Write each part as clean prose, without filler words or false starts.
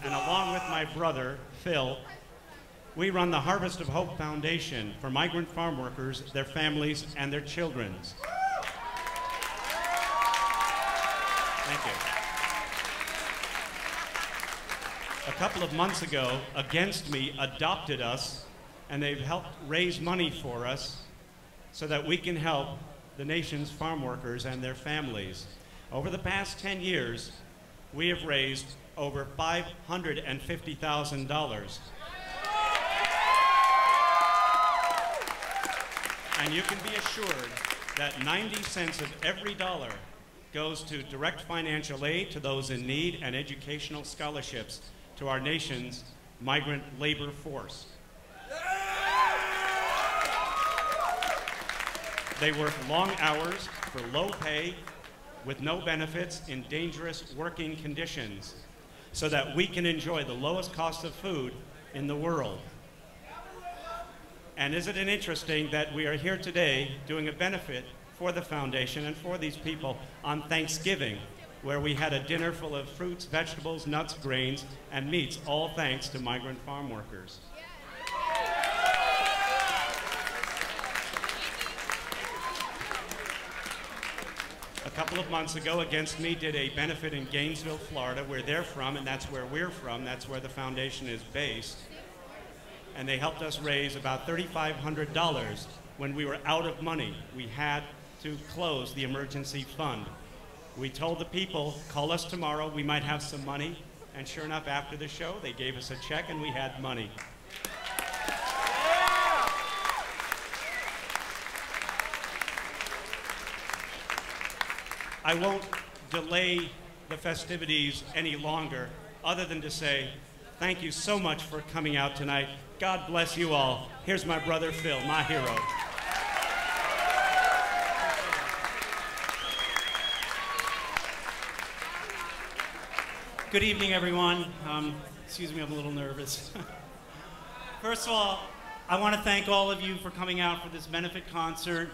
And along with my brother, Phil, we run the Harvest of Hope Foundation for migrant farm workers, their families, and their children. Thank you. A couple of months ago, Against Me adopted us, and they've helped raise money for us so that we can help the nation's farm workers and their families. Over the past 10 years, we have raised over $550,000. And you can be assured that 90 cents of every dollar goes to direct financial aid to those in need and educational scholarships to our nation's migrant labor force. They work long hours for low pay with no benefits in dangerous working conditions so that we can enjoy the lowest cost of food in the world. And isn't it interesting that we are here today doing a benefit for the foundation and for these people on Thanksgiving, where we had a dinner full of fruits, vegetables, nuts, grains, and meats, all thanks to migrant farm workers. A couple of months ago, Against Me did a benefit in Gainesville, Florida, where they're from, and that's where we're from. That's where the foundation is based. And they helped us raise about $3,500 when we were out of money. We had to close the emergency fund. We told the people, call us tomorrow, we might have some money. And sure enough, after the show, they gave us a check and we had money. I won't delay the festivities any longer, other than to say, thank you so much for coming out tonight. God bless you all. Here's my brother Phil, my hero. Good evening, everyone. Excuse me, I'm a little nervous. First of all, I want to thank all of you for coming out for this benefit concert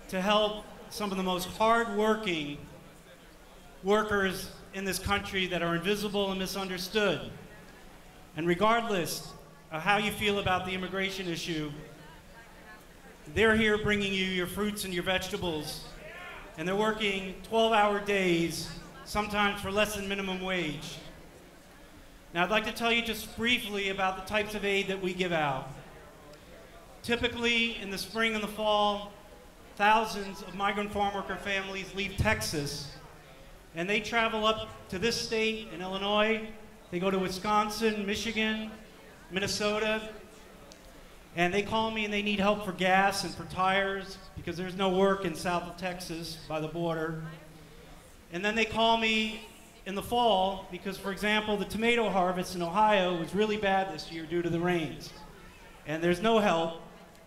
to help some of the most hard-working workers in this country that are invisible and misunderstood. And regardless of how you feel about the immigration issue, they're here bringing you your fruits and your vegetables, and they're working 12-hour days, sometimes for less than minimum wage. Now, I'd like to tell you just briefly about the types of aid that we give out. Typically, in the spring and the fall, thousands of migrant farm worker families leave Texas, and they travel up to this state in Illinois. They go to Wisconsin, Michigan, Minnesota, and they call me and they need help for gas and for tires because there's no work in south of Texas by the border. And then they call me in the fall because, for example, the tomato harvest in Ohio was really bad this year due to the rains. And there's no help.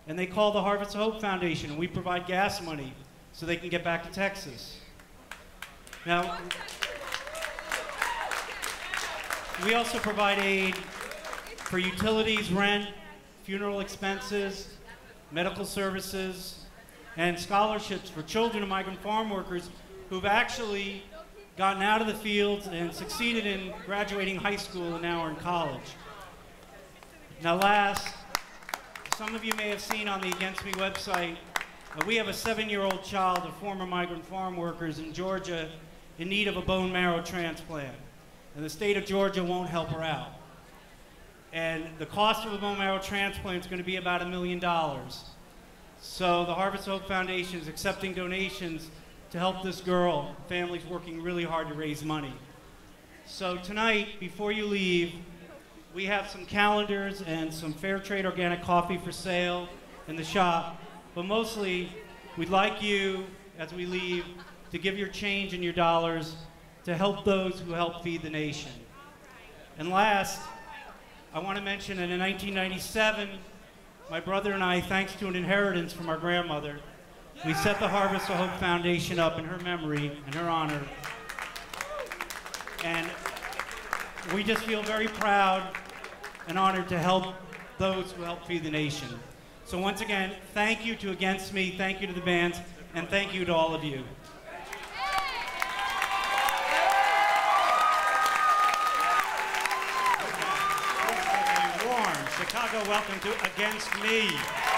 And they call the Harvest of Hope Foundation, and we provide gas money so they can get back to Texas. Now, we also provide aid for utilities, rent, funeral expenses, medical services, and scholarships for children of migrant farm workers who've actually gotten out of the fields and succeeded in graduating high school and now are in college. Now last, some of you may have seen on the Against Me website, we have a 7-year-old child of former migrant farm workers in Georgia in need of a bone marrow transplant. And the state of Georgia won't help her out. And the cost of a bone marrow transplant is going to be about $1 million. So the Harvest of Hope Foundation is accepting donations to help this girl. The family's working really hard to raise money. So tonight, before you leave, we have some calendars and some fair trade organic coffee for sale in the shop. But mostly, we'd like you, as we leave, to give your change and your dollars to help those who help feed the nation. And last, I want to mention that in 1997, my brother and I, thanks to an inheritance from our grandmother, we set the Harvest of Hope Foundation up in her memory and her honor. And we just feel very proud and honored to help those who help feed the nation. So once again, thank you to Against Me, thank you to the bands, and thank you to all of you. Chicago, welcome to Against Me.